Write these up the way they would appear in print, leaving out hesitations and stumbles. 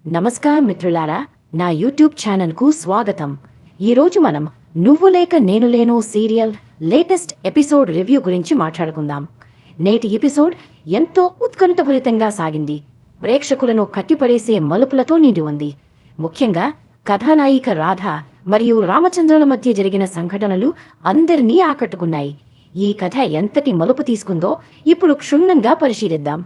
నమస్కారం మిత్రులారా, నా యూట్యూబ్ ఛానల్కు స్వాగతం. ఈరోజు మనం నువ్వు లేక నేను లేను సీరియల్ లేటెస్ట్ ఎపిసోడ్ రివ్యూ గురించి మాట్లాడుకుందాం. నేటి ఎపిసోడ్ ఎంతో ఉత్కంఠభరితంగా సాగింది. ప్రేక్షకులను కట్టిపడేసే మలుపులతో నిండి ఉంది. ముఖ్యంగా కథానాయిక రాధ మరియు రామచంద్రుల మధ్య జరిగిన సంఘటనలు అందరినీ ఆకట్టుకున్నాయి. ఈ కథ ఎంతటి మలుపు తీసుకుందో ఇప్పుడు క్షుణ్ణంగా పరిశీలిద్దాం.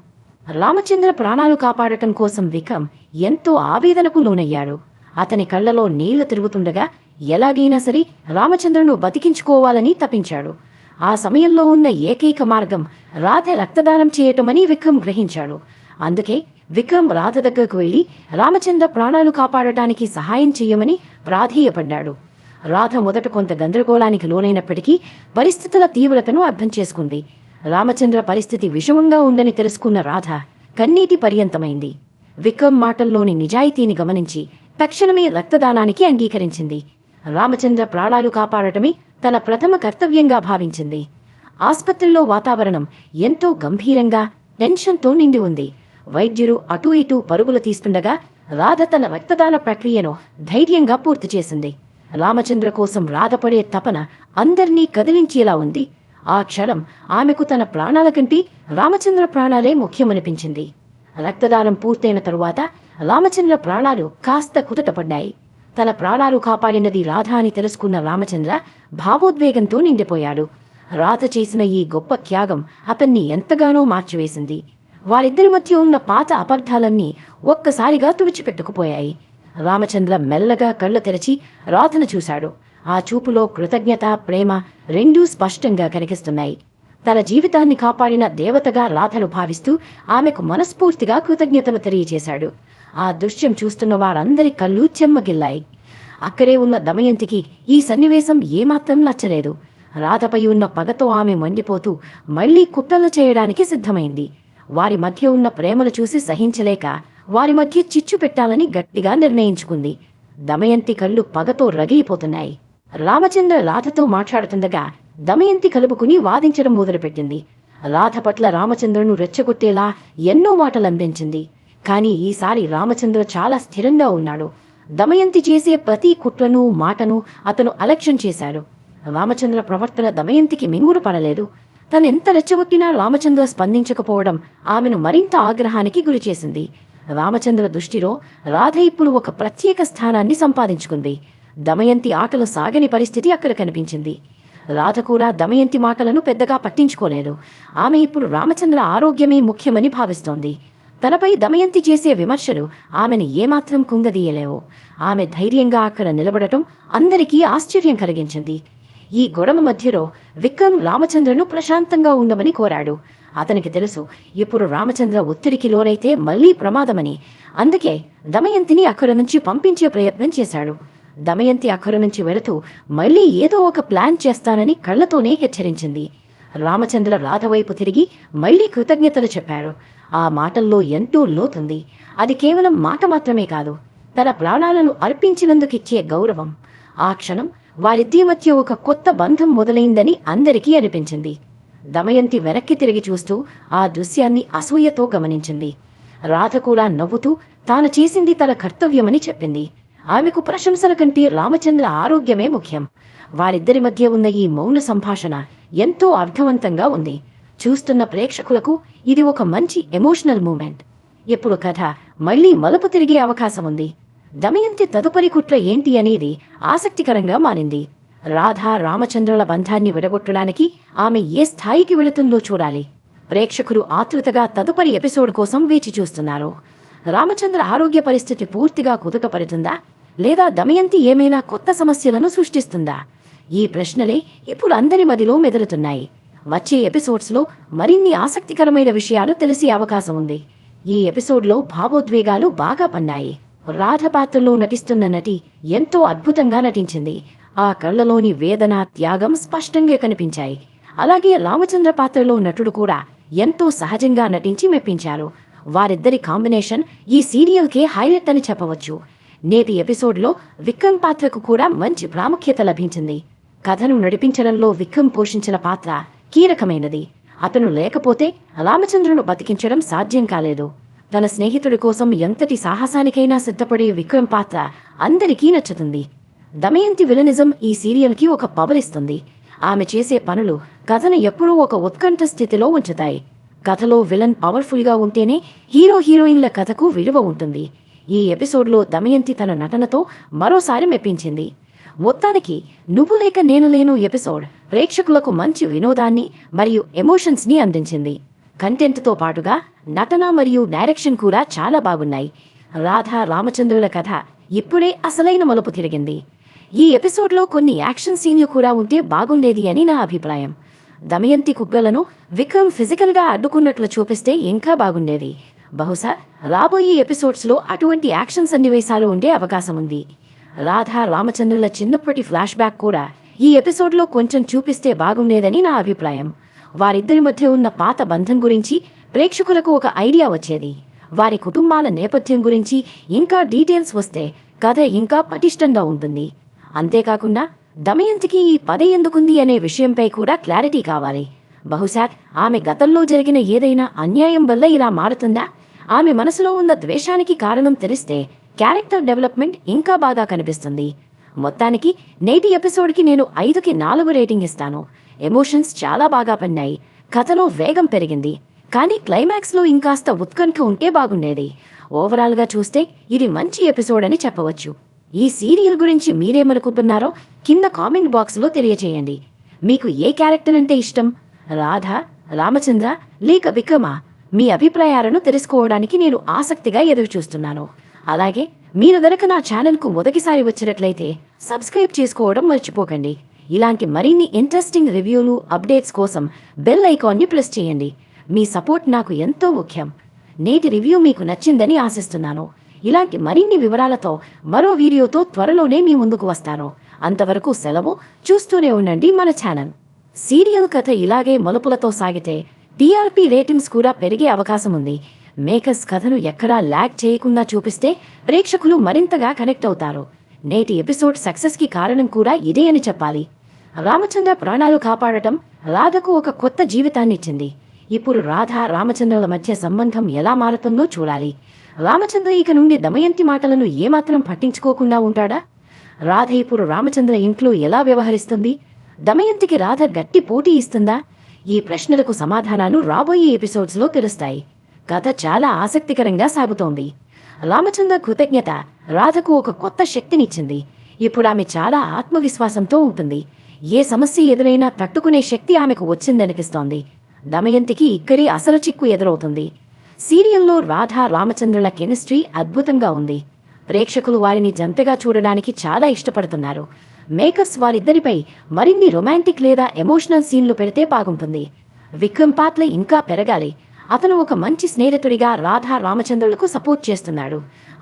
రామచంద్ర ప్రాణాలు కాపాడటం కోసం విక్రమ్ ఎంతో ఆవేదనకు లోనయ్యాడు. అతని కళ్లలో నీళ్లు తిరుగుతుండగా ఎలాగైనా సరే రామచంద్రను బతికించుకోవాలని తపించాడు. ఆ సమయంలో ఉన్న ఏకైక మార్గం రాధ రక్తదానం చేయటమని విక్రమ్ గ్రహించాడు. అందుకే విక్రమ్ రాధ దగ్గరకు వెళ్లి రామచంద్ర ప్రాణాలు కాపాడటానికి సహాయం చేయమని ప్రాధేయపడ్డాడు. రాధ మొదట కొంత గందరగోళానికి లోనైనప్పటికీ పరిస్థితుల తీవ్రతను అర్థం చేసుకుంది. రామచంద్ర పరిస్థితి విషమంగా ఉందని తెలుసుకున్న రాధ కన్నీటి పర్యంతమైంది. విక్రమ్ మాటల్లోని నిజాయితీని గమనించి తక్షణమే రక్తదానానికి అంగీకరించింది. రామచంద్ర ప్రాణాలు కాపాడటమే తన ప్రథమ కర్తవ్యంగా భావించింది. ఆస్పత్రిలో వాతావరణం ఎంతో గంభీరంగా టెన్షన్తో నిండి ఉంది. వైద్యులు అటూ ఇటూ పరుగులు తీస్తుండగా రాధ తన రక్తదాన ప్రక్రియను ధైర్యంగా పూర్తి చేసింది. రామచంద్ర కోసం రాధ పడే తపన అందర్నీ కదిలించేలా ఉంది. ఆ క్షణం ఆమెకు తన ప్రాణాల కంటే రామచంద్ర ప్రాణాలే ముఖ్యమనిపించింది. రక్తదానం పూర్తయిన తరువాత రామచంద్ర ప్రాణాలు కాస్త కుదుటపడ్డాయి. తన ప్రాణాలు కాపాడినది రాధ అని తెలుసుకున్న రామచంద్ర భావోద్వేగంతో నిండిపోయాడు. రాధ చేసిన ఈ గొప్ప త్యాగం అతన్ని ఎంతగానో మార్చివేసింది. వారిద్దరి మధ్య ఉన్న పాత అపార్థాలన్నీ ఒక్కసారిగా తుడిచిపెట్టుకుపోయాయి. రామచంద్ర మెల్లగా కళ్ళు తెరచి రాధను చూశాడు. ఆ చూపులో కృతజ్ఞత, ప్రేమ రెండూ స్పష్టంగా కనిపిస్తున్నాయి. తన జీవితాన్ని కాపాడిన దేవతగా రాధను భావిస్తూ ఆమెకు మనస్ఫూర్తిగా కృతజ్ఞతలు తెలియజేశాడు. ఆ దృశ్యం చూస్తున్న వారందరి కళ్ళు చెమ్మగిల్లాయి. అక్కడే ఉన్న దమయంతికి ఈ సన్నివేశం ఏమాత్రం నచ్చలేదు. రాధపై ఉన్న పగతో ఆమె మండిపోతూ మళ్లీ కుట్రలు చేయడానికి సిద్ధమైంది. వారి మధ్య ఉన్న ప్రేమను చూసి సహించలేక వారి మధ్య చిచ్చు పెట్టాలని గట్టిగా నిర్ణయించుకుంది. దమయంతి కళ్ళు పగతో రగిలిపోతున్నాయి. రామచంద్ర రాధతో మాట్లాడుతుండగా దమయంతి కలుపుకుని వాదించడం మొదలుపెట్టింది. రాధ పట్ల రామచంద్రను రెచ్చగొట్టేలా ఎన్నో మాటలు అందించింది. కానీ ఈసారి రామచంద్ర చాలా స్థిరంగా ఉన్నాడు. దమయంతి చేసే ప్రతి కుట్రను, మాటను అతను అలక్ష్యం చేశాడు. రామచంద్ర ప్రవర్తన దమయంతికి మింగుడు పడలేదు. తనెంత రెచ్చగొట్టినా రామచంద్ర స్పందించకపోవడం ఆమెను మరింత ఆగ్రహానికి గురిచేసింది. రామచంద్ర దృష్టిలో రాధ ఇప్పుడు ఒక ప్రత్యేక స్థానాన్ని సంపాదించుకుంది. దమయంతి ఆటలు సాగని పరిస్థితి అక్కడ కనిపించింది. రాధ కూడా దమయంతి మాటలను పెద్దగా పట్టించుకోలేదు. ఆమె ఇప్పుడు రామచంద్ర ఆరోగ్యమే ముఖ్యమని భావిస్తోంది. తనపై దమయంతి చేసే విమర్శలు ఆమెను ఏమాత్రం కుంగదీయలేవు. ఆమె ధైర్యంగా అక్కడ నిలబడటం అందరికీ ఆశ్చర్యం కలిగించింది. ఈ గొడవ మధ్యలో విక్రమ్ రామచంద్రను ప్రశాంతంగా ఉండమని కోరాడు. అతనికి తెలుసు ఇప్పుడు రామచంద్ర ఒత్తిడికి లోనైతే మళ్లీ ప్రమాదమని. అందుకే దమయంతిని అక్కడి నుంచి పంపించే ప్రయత్నం చేశాడు. దమయంతి అక్కడి నుంచి వెళుతూ మళ్లీ ఏదో ఒక ప్లాన్ చేస్తానని కళ్లతోనే హెచ్చరించింది. రామచంద్ర రాధ వైపు తిరిగి మళ్లీ కృతజ్ఞతలు చెప్పాడు. ఆ మాటల్లో ఎంతో లోతుంది. అది కేవలం మాట మాత్రమే కాదు, తన ప్రాణాలను అర్పించినందుకిచ్చే గౌరవం. ఆ క్షణం వారిద్దరి మధ్య ఒక కొత్త బంధం మొదలైందని అందరికీ అనిపించింది. దమయంతి వెనక్కి తిరిగి చూస్తూ ఆ దృశ్యాన్ని అసూయతో గమనించింది. రాధ కూడా నవ్వుతూ తాను చేసింది తన కర్తవ్యమని చెప్పింది. ఆమెకు ప్రశంసల కంటే రామచంద్ర ఆరోగ్యమే ముఖ్యం. వారిద్దరి మధ్య ఉన్న ఈ మౌన సంభాషణ ఎంతో అర్థవంతంగా ఉంది. చూస్తున్న ప్రేక్షకులకు ఇది ఒక మంచి ఎమోషనల్ మూమెంట్. ఇప్పుడు కథ మళ్లీ మలుపు తిరిగే అవకాశం ఉంది. దమయంతి తదుపరి కుట్ర ఏంటి అనేది ఆసక్తికరంగా మారింది. రాధ రామచంద్రుల బంధాన్ని విడగొట్టడానికి ఆమె ఏ స్థాయికి వెళుతుందో చూడాలి. ప్రేక్షకులు ఆతృతగా తదుపరి ఎపిసోడ్ కోసం వేచి చూస్తున్నారు. రామచంద్ర ఆరోగ్య పరిస్థితి పూర్తిగా కుదుటపడుతుందా, లేదా దమయంతి ఏమైనా కొత్త సమస్యలను సృష్టిస్తుందా? ఈ ప్రశ్నలే ఇప్పుడు అందరి మదిలో మెదులుతున్నాయి. వచ్చే ఎపిసోడ్స్లో మరిన్ని ఆసక్తికరమైన విషయాలు తెలిసే అవకాశం ఉంది. ఈ ఎపిసోడ్లో భావోద్వేగాలు బాగా పన్నాయి. రాధ పాత్రలో నటిస్తున్న నటి ఎంతో అద్భుతంగా నటించింది. ఆ కళ్లలోని వేదన, త్యాగం స్పష్టంగా కనిపించాయి. అలాగే రామచంద్ర పాత్రలో నటుడు కూడా ఎంతో సహజంగా నటించి మెప్పించారు. వారిద్దరి కాంబినేషన్ ఈ సీరియల్కే హైలైట్ అని చెప్పవచ్చు. నేటి ఎపిసోడ్లో విక్రమ్ పాత్రకు కూడా మంచి ప్రాముఖ్యత లభించింది. కథను నడిపించడంలో విక్రమ్ పోషించిన పాత్ర కీలకమైనది. అతను లేకపోతే రామచంద్రను బతికించడం సాధ్యం కాలేదు. తన స్నేహితుడి కోసం ఎంతటి సాహసానికైనా సిద్ధపడే విక్రమ్ పాత్ర అందరికీ నచ్చుతుంది. దమయంతి విలనిజం ఈ సీరియల్కి ఒక పవర్ ఇస్తుంది. ఆమె చేసే పనులు కథను ఎప్పుడూ ఒక ఉత్కంఠ స్థితిలో ఉంచుతాయి. కథలో విలన్ పవర్ఫుల్గా ఉంటేనే హీరో హీరోయిన్ల కథకు విలువ ఉంటుంది. ఈ ఎపిసోడ్లో దమయంతి తన నటనతో మరోసారి మెప్పించింది. మొత్తానికి నువ్వు లేక నేను లేను ఎపిసోడ్ ప్రేక్షకులకు మంచి వినోదాన్ని మరియు ఎమోషన్స్ని అందించింది. కంటెంట్తో పాటుగా నటన మరియు డైరెక్షన్ కూడా చాలా బాగున్నాయి. రాధా రామచంద్రుల కథ ఇప్పుడే అసలైన మలుపు తిరిగింది. ఈ ఎపిసోడ్లో కొన్ని యాక్షన్ సీన్లు కూడా ఉంటే బాగుండేది అని నా అభిప్రాయం. దమయంతి కుగ్గలను విక్రమ్ ఫిజికల్గా అడ్డుకున్నట్లు చూపిస్తే ఇంకా బాగుండేది. బహుశా రాబోయే ఎపిసోడ్స్లో అటువంటి యాక్షన్ సన్నివేశాలు ఉండే అవకాశం ఉంది. రాధా రామచంద్రుల చిన్నప్పటి ఫ్లాష్ బ్యాక్ కూడా ఈ ఎపిసోడ్లో కొంచెం చూపిస్తే బాగుండేదని నా అభిప్రాయం. వారిద్దరి మధ్య ఉన్న పాత బంధం గురించి ప్రేక్షకులకు ఒక ఐడియా వచ్చేది. వారి కుటుంబాల నేపథ్యం గురించి ఇంకా డీటెయిల్స్ వస్తే కథ ఇంకా పటిష్టంగా ఉంటుంది. అంతేకాకుండా దమయంతికి ఈ పదే ఎందుకుంది అనే విషయంపై కూడా క్లారిటీ కావాలి. బహుశా ఆమె గతంలో జరిగిన ఏదైనా అన్యాయం వల్ల ఇలా మారుతుందా? ఆమె మనసులో ఉన్న ద్వేషానికి కారణం తెలిస్తే క్యారెక్టర్ డెవలప్మెంట్ ఇంకా బాగా కనిపిస్తుంది. మొత్తానికి నేటి ఎపిసోడ్కి నేను 5కి 4 రేటింగ్ ఇస్తాను. ఎమోషన్స్ చాలా బాగా పన్నాయి. కథలో వేగం పెరిగింది. కానీ క్లైమాక్స్లో ఇంకాస్త ఉత్కంఠ ఉంటే బాగుండేది. ఓవరాల్గా చూస్తే ఇది మంచి ఎపిసోడ్ అని చెప్పవచ్చు. ఈ సీరియల్ గురించి మీరేమనుకుంటున్నారో కింద కామెంట్ బాక్స్లో తెలియచేయండి. మీకు ఏ క్యారెక్టర్ అంటే ఇష్టం? రాధా, రామచంద్ర లేక విక్రమ? మీ అభిప్రాయాలను తెలుసుకోవడానికి నేను ఆసక్తిగా ఎదురుచూస్తున్నాను. అలాగే మీరు గనక నా ఛానల్కు మొదటిసారి వచ్చినట్లయితే సబ్స్క్రైబ్ చేసుకోవడం మర్చిపోకండి. ఇలాంటి మరిన్ని ఇంట్రెస్టింగ్ రివ్యూలు, అప్డేట్స్ కోసం బెల్ ఐకాన్ని ప్రెస్ చేయండి. మీ సపోర్ట్ నాకు ఎంతో ముఖ్యం. నేటి రివ్యూ మీకు నచ్చిందని ఆశిస్తున్నాను. ఇలాంటి మరిన్ని వివరాలతో మరో వీడియోతో త్వరలోనే మీ ముందుకు వస్తాను. అంతవరకు సెలవు. చూస్తూనే ఉండండి మన ఛానల్. సీరియల్ కథ ఇలాగే మలుపులతో సాగితే టీఆర్పీ రేటింగ్స్ కూడా పెరిగే అవకాశం ఉంది. మేకర్స్ కథను ఎక్కడా ల్యాగ్ చేయకుండా చూపిస్తే ప్రేక్షకులు మరింతగా కనెక్ట్ అవుతారు. నేటి ఎపిసోడ్ సక్సెస్కి కారణం కూడా ఇదే అని చెప్పాలి. రామచంద్ర ప్రాణాలు కాపాడటం రాధకు ఒక కొత్త జీవితాన్నిచ్చింది. ఇప్పుడు రాధా రామచంద్రుల మధ్య సంబంధం ఎలా మారుతుందో చూడాలి. రామచంద్ర ఇక నుండి దమయంతి మాటలను ఏమాత్రం పట్టించుకోకుండా ఉంటాడా? రాధ ఇప్పుడు రామచంద్ర ఇంట్లో ఎలా వ్యవహరిస్తుంది? దమయంతికి రాధ గట్టి పోటీ ఇస్తుందా? ఈ ప్రశ్నలకు సమాధానాలు రాబోయే ఎపిసోడ్స్లో తెలుస్తాయి. కథ చాలా ఆసక్తికరంగా సాగుతోంది. రామచంద్ర కృతజ్ఞత రాధకు ఒక కొత్త శక్తినిచ్చింది. ఇప్పుడు ఆమె చాలా ఆత్మవిశ్వాసంతో ఉంటుంది. ఏ సమస్య ఎదురైనా తట్టుకునే శక్తి ఆమెకు వచ్చిందనిపిస్తోంది. దమయంతికి ఇక్కడే అసలు చిక్కు ఎదురవుతుంది. సీరియల్లో రాధా రామచంద్రుల కెమిస్ట్రీ అద్భుతంగా ఉంది. ప్రేక్షకులు వారిని జంటగా చూడడానికి చాలా ఇష్టపడుతున్నారు. మేకర్స్ వారిద్దరిపై మరిన్ని రొమాంటిక్ లేదా ఎమోషనల్ సీన్లు పెడితే బాగుంటుంది. విక్రమ్ పాత్ర ఇంకా పెరగాలి. అతను ఒక మంచి స్నేహితుడిగా రాధా రామచంద్రులకు సపోర్ట్ చేస్తున్నాడు.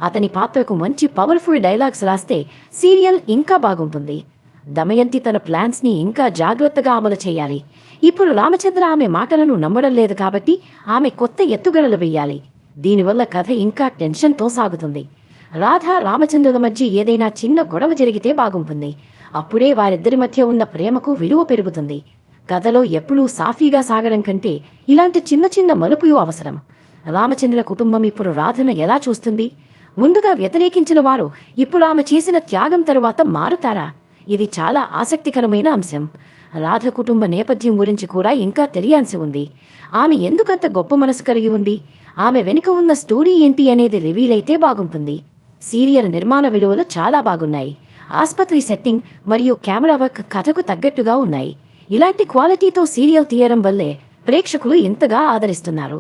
అతని పాత్రకు మంచి పవర్ఫుల్ డైలాగ్స్ రాస్తే సీరియల్ ఇంకా బాగుంటుంది. దమయంతి తన ప్లాన్స్ని ఇంకా జాగ్రత్తగా అమలు చేయాలి. ఇప్పుడు రామచంద్ర ఆమె మాటలను నమ్మడం లేదు కాబట్టి ఆమె కొత్త ఎత్తుగడలు వేయాలి. దీనివల్ల కథ ఇంకా టెన్షన్తో సాగుతుంది. రాధా రామచంద్రుల మధ్య ఏదైనా చిన్న గొడవ జరిగితే బాగుంటుంది. అప్పుడే వారిద్దరి మధ్య ఉన్న ప్రేమకు విలువ పెరుగుతుంది. కథలో ఎప్పుడూ సాఫీగా సాగడం కంటే ఇలాంటి చిన్న చిన్న మలుపులు అవసరం. రామచంద్ర కుటుంబం ఇప్పుడు రాధను ఎలా చూస్తుంది? ముందుగా వ్యతిరేకించిన వారు ఇప్పుడు ఆమె చేసిన త్యాగం తరువాత మారుతారా? ఇది చాలా ఆసక్తికరమైన అంశం. రాధ కుటుంబ నేపథ్యం గురించి కూడా ఇంకా తెలియాల్సి ఉంది. ఆమె ఎందుకంత గొప్ప మనసు కలిగి ఉంది? ఆమె వెనుక ఉన్న స్టోరీ ఏంటి అనేది రివీల్ అయితే బాగుంటుంది. సీరియల్ నిర్మాణ విలువలు చాలా బాగున్నాయి. ఆసుపత్రి సెట్టింగ్ మరియు కెమెరా వర్క్ కథకు తగ్గట్టుగా ఉన్నాయి. ఇలాంటి క్వాలిటీతో సీరియల్ తీయడం వల్లే ప్రేక్షకులు ఇంతగా ఆదరిస్తున్నారు.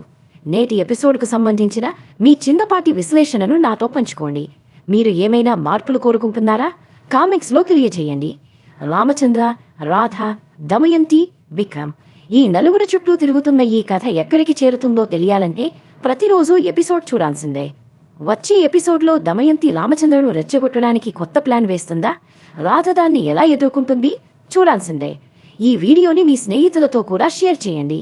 నేటి ఎపిసోడ్కు సంబంధించిన మీ చిన్నపాటి విశ్లేషణను నాతో పంచుకోండి. మీరు ఏమైనా మార్పులు కోరుకుంటున్నారా? కామెంట్స్లో తెలియజేయండి. రామచంద్ర, రాధ, దమయంతి, విక్రమ్ ఈ నలుగురు చుట్టూ తిరుగుతున్న ఈ కథ ఎక్కడికి చేరుతుందో తెలియాలంటే ప్రతిరోజు ఎపిసోడ్ చూడాల్సిందే. వచ్చే ఎపిసోడ్లో దమయంతి రామచంద్రను రెచ్చగొట్టడానికి కొత్త ప్లాన్ వేస్తుందా? రాధ దాన్ని ఎలా ఎదుర్కొంటుంది? చూడాల్సిందే. ఈ వీడియోని మీ స్నేహితులతో కూడా షేర్ చేయండి.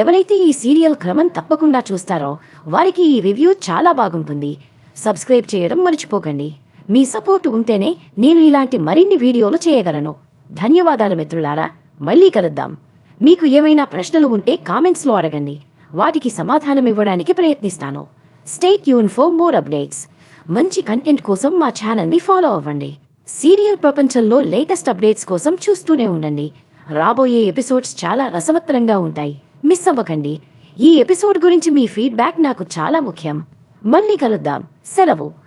ఎవరైతే ఈ సీరియల్ క్రమం తప్పకుండా చూస్తారో వారికి ఈ రివ్యూ చాలా బాగుంటుంది. సబ్స్క్రైబ్ చేయడం మర్చిపోకండి. మీ సపోర్ట్ ఉంటేనే నేను ఇలాంటి మరిన్ని వీడియోలు చేయగలను. ధన్యవాదాలు మిత్రులారా. మళ్ళీ కలుద్దాం. మీకు ఏమైనా ప్రశ్నలు ఉంటే కామెంట్స్లో అడగండి. వాటికి సమాధానం ఇవ్వడానికి ప్రయత్నిస్తాను. Stay tune for more updates. మంచి కంటెంట్ కోసం మా ఛానల్ని ఫాలో అవ్వండి. సీరియల్ ప్రపంచంలో లేటెస్ట్ అప్డేట్స్ కోసం చూస్తూనే ఉండండి. రాబోయే ఎపిసోడ్స్ చాలా రసవత్తరంగా ఉంటాయి. మిస్ అవ్వకండి. ఈ ఎపిసోడ్ గురించి మీ ఫీడ్బ్యాక్ నాకు చాలా ముఖ్యం. మళ్ళీ కలుద్దాం. సెలవు.